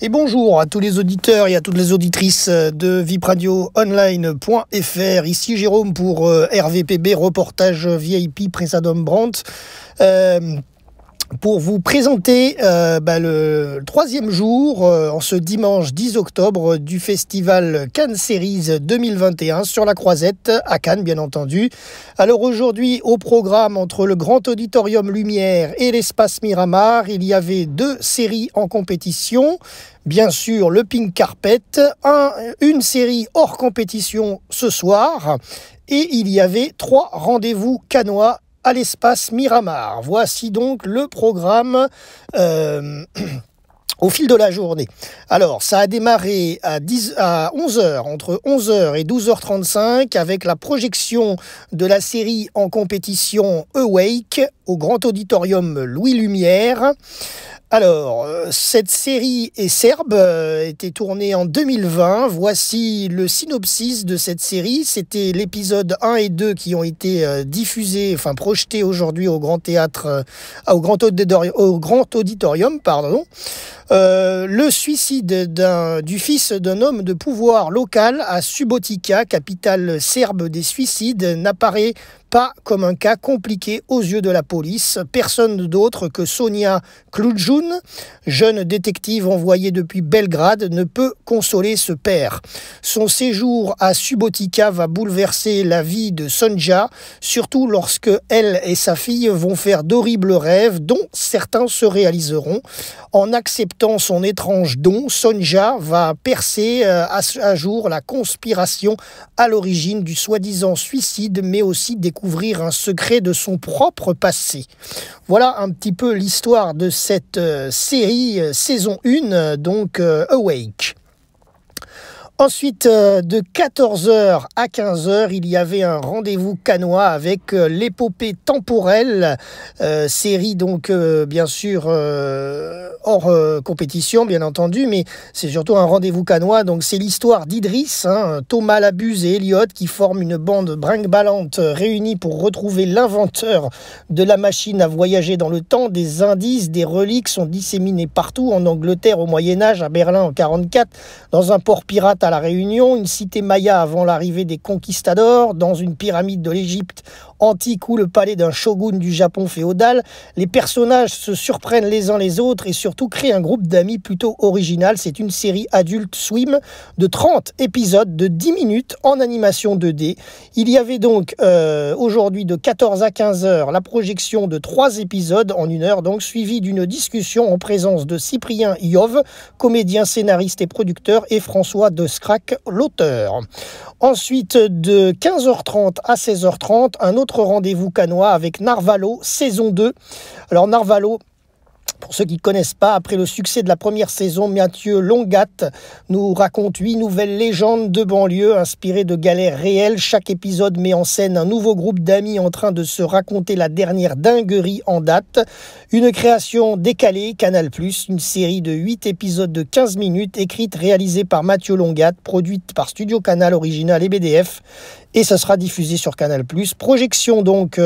Et bonjour à tous les auditeurs et à toutes les auditrices de vipradioonline.fr. Ici Jérôme pour RVPB, reportage VIP Presadom Brandt. Pour vous présenter le troisième jour, en ce dimanche 10 octobre, du festival Cannes Series 2021 sur la Croisette, à Cannes bien entendu. Alors aujourd'hui, au programme entre le Grand Auditorium Lumière et l'Espace Miramar, il y avait 2 séries en compétition. Bien sûr, le Pink Carpet, une série hors compétition ce soir, et il y avait 3 rendez-vous cannois à l'Espace Miramar. Voici donc le programme au fil de la journée. Alors, ça a démarré à 11h, entre 11h et 12h35, avec la projection de la série en compétition Awake au Grand Auditorium Louis Lumière. Alors, cette série est serbe, était tournée en 2020. Voici le synopsis de cette série. C'était l'épisode 1 et 2 qui ont été projetés aujourd'hui au Grand Théâtre, au Grand Auditorium, pardon. Le suicide du fils d'un homme de pouvoir local à Subotica, capitale serbe des suicides, n'apparaît pas comme un cas compliqué aux yeux de la police. Personne d'autre que Sonia Kludjun, jeune détective envoyée depuis Belgrade, ne peut consoler ce père. Son séjour à Subotica va bouleverser la vie de Sonja, surtout lorsque elle et sa fille vont faire d'horribles rêves dont certains se réaliseront. En acceptant son étrange don, Sonja va percer à jour la conspiration à l'origine du soi-disant suicide, mais aussi découvrir un secret de son propre passé. Voilà un petit peu l'histoire de cette série saison 1, donc Awake. Ensuite, de 14h à 15h, il y avait un rendez-vous cannois avec l'épopée temporelle, série donc bien sûr hors compétition bien entendu, mais c'est surtout un rendez-vous cannois. Donc c'est l'histoire d'Idriss, Thomas Labuse et Elliot qui forment une bande brinque-ballante réunie pour retrouver l'inventeur de la machine à voyager dans le temps. Des indices, des reliques sont disséminés partout, en Angleterre au Moyen-Âge, à Berlin en 1944, dans un port pirate à La Réunion, une cité maya avant l'arrivée des conquistadors, dans une pyramide de l'Égypte antique ou le palais d'un shogun du Japon féodal. Les personnages se surprennent les uns les autres et surtout créent un groupe d'amis plutôt original. C'est une série Adult Swim de 30 épisodes de 10 minutes en animation 2D. Il y avait donc aujourd'hui de 14 à 15 heures la projection de 3 épisodes en 1 heure, donc suivi d'une discussion en présence de Cyprien Iov, comédien, scénariste et producteur, et François de Scrac, l'auteur. Ensuite, de 15h30 à 16h30, un autre rendez-vous cannois avec Narvalo, saison 2. Alors Narvalo, pour ceux qui ne connaissent pas, après le succès de la première saison, Mathieu Longat nous raconte 8 nouvelles légendes de banlieue inspirées de galères réelles. Chaque épisode met en scène un nouveau groupe d'amis en train de se raconter la dernière dinguerie en date. Une création décalée, Canal+, une série de 8 épisodes de 15 minutes, écrite, réalisée par Mathieu Longat, produite par Studio Canal Original et BDF. Et ça sera diffusé sur Canal+. Projection donc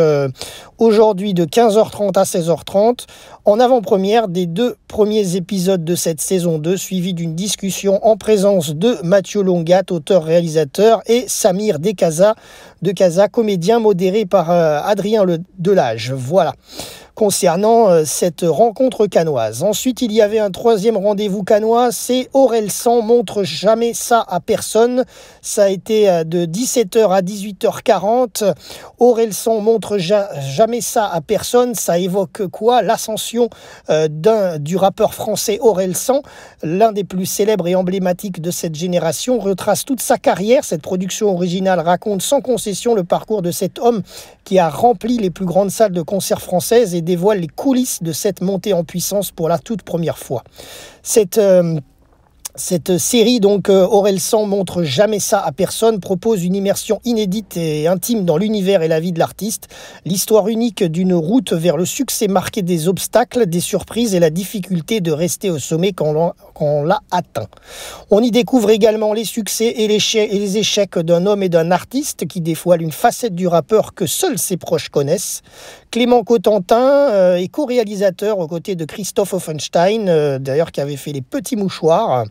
aujourd'hui de 15h30 à 16h30, en avant-première des 2 premiers épisodes de cette saison 2, suivi d'une discussion en présence de Mathieu Longat, auteur-réalisateur, et Samir de Casa, comédien, modéré par Adrien Delage. Voilà, concernant cette rencontre cannoise. Ensuite, il y avait un 3e rendez-vous cannois, c'est Orelsan montre jamais ça à personne. Ça a été de 17h à 18h40. Orelsan montre jamais ça à personne. Ça évoque quoi? L'ascension du rappeur français Orelsan, l'un des plus célèbres et emblématiques de cette génération, retrace toute sa carrière. Cette production originale raconte sans concession le parcours de cet homme qui a rempli les plus grandes salles de concert françaises et dévoile les coulisses de cette montée en puissance pour la toute première fois. Cette série, donc, Orelsan montre jamais ça à personne, propose une immersion inédite et intime dans l'univers et la vie de l'artiste. L'histoire unique d'une route vers le succès marquée des obstacles, des surprises et la difficulté de rester au sommet quand on l'a atteint. On y découvre également les succès et les échecs d'un homme et d'un artiste qui dévoile une facette du rappeur que seuls ses proches connaissent. Clément Cotentin est co-réalisateur aux côtés de Christophe Offenstein, d'ailleurs qui avait fait Les Petits Mouchoirs.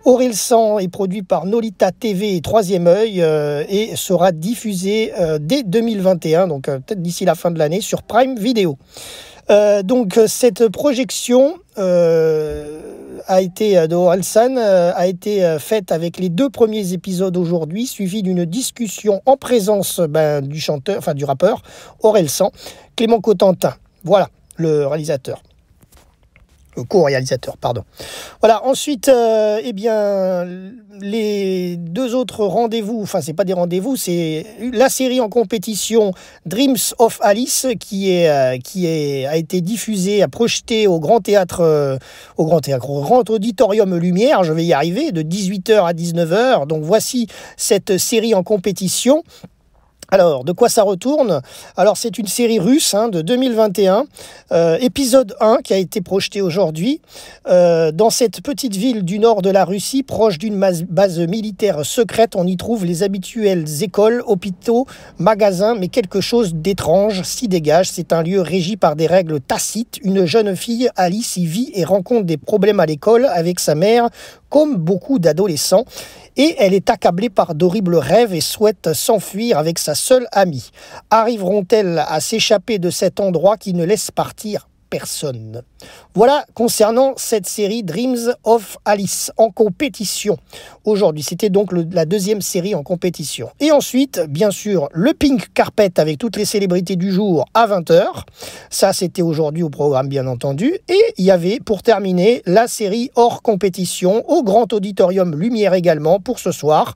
Orelsan est produit par Nolita TV et Troisième Œil et sera diffusé dès 2021, donc peut-être d'ici la fin de l'année, sur Prime Video. Donc cette projection de Orelsan a été faite avec les 2 premiers épisodes aujourd'hui, suivi d'une discussion en présence du rappeur Orelsan, Clément Cotentin. Voilà, le réalisateur. Co-réalisateur, pardon. Voilà, ensuite, les 2 autres rendez-vous, enfin, c'est pas des rendez-vous, c'est la série en compétition Dreams of Alice qui a été diffusée, projetée au Grand Auditorium Lumière, je vais y arriver, de 18h à 19h. Donc, voici cette série en compétition. Alors, de quoi ça retourne? Alors, c'est une série russe de 2021, épisode 1 qui a été projeté aujourd'hui. Dans cette petite ville du nord de la Russie, proche d'une base militaire secrète, on y trouve les habituelles écoles, hôpitaux, magasins, mais quelque chose d'étrange s'y dégage. C'est un lieu régi par des règles tacites. Une jeune fille, Alice, y vit et rencontre des problèmes à l'école avec sa mère, comme beaucoup d'adolescents. Et elle est accablée par d'horribles rêves et souhaite s'enfuir avec sa seule amie. Arriveront-elles à s'échapper de cet endroit qui ne laisse partir personne? Voilà concernant cette série Dreams of Alice en compétition aujourd'hui. C'était donc la 2e série en compétition. Et ensuite, bien sûr, le Pink Carpet avec toutes les célébrités du jour à 20h. Ça, c'était aujourd'hui au programme, bien entendu. Et il y avait, pour terminer, la série hors compétition au Grand Auditorium Lumière également pour ce soir.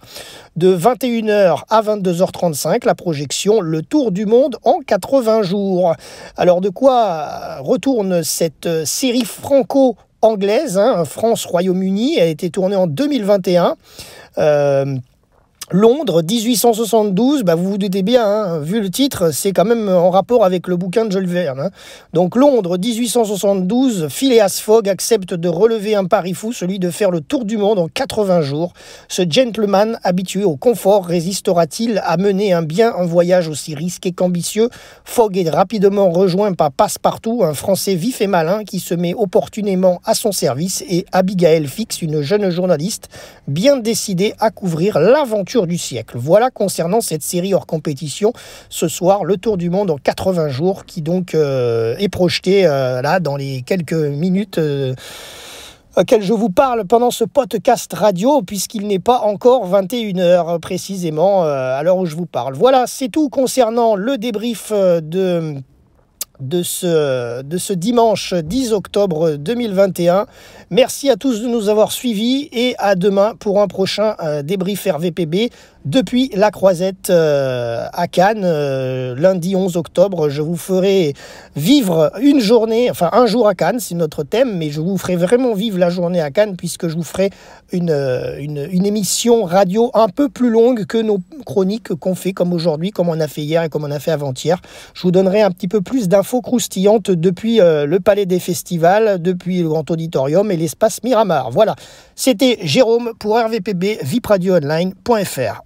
De 21h à 22h35, la projection Le Tour du Monde en 80 jours. Alors, de quoi retourne cette série franco-anglaise, France-Royaume-Uni? Elle a été tournée en 2021. Londres, 1872, vous vous doutez bien, vu le titre, c'est quand même en rapport avec le bouquin de Jules Verne. Donc Londres, 1872, Phileas Fogg accepte de relever un pari fou, celui de faire le tour du monde en 80 jours. Ce gentleman habitué au confort résistera-t-il à mener un voyage aussi risqué qu'ambitieux? Fogg est rapidement rejoint par Passepartout, un Français vif et malin qui se met opportunément à son service, et Abigail Fix, une jeune journaliste bien décidée à couvrir l'aventure du siècle. Voilà concernant cette série hors compétition. Ce soir, le tour du monde en 80 jours qui donc est projeté là dans les quelques minutes auquel je vous parle pendant ce podcast radio, puisqu'il n'est pas encore 21h précisément à l'heure où je vous parle. Voilà, c'est tout concernant le débrief de ce dimanche 10 octobre 2021. Merci à tous de nous avoir suivis et à demain pour un prochain débrief RVPB depuis la Croisette à Cannes. Lundi 11 octobre, je vous ferai vivre un jour à Cannes, c'est notre thème, mais je vous ferai vraiment vivre la journée à Cannes puisque je vous ferai une émission radio un peu plus longue que nos chroniques qu'on fait comme aujourd'hui, comme on a fait hier et comme on a fait avant-hier. Je vous donnerai un petit peu plus d'infos croustillantes depuis le Palais des Festivals, depuis le Grand Auditorium et l'espace Miramar. Voilà, c'était Jérôme pour RVPB, vipradioonline.fr.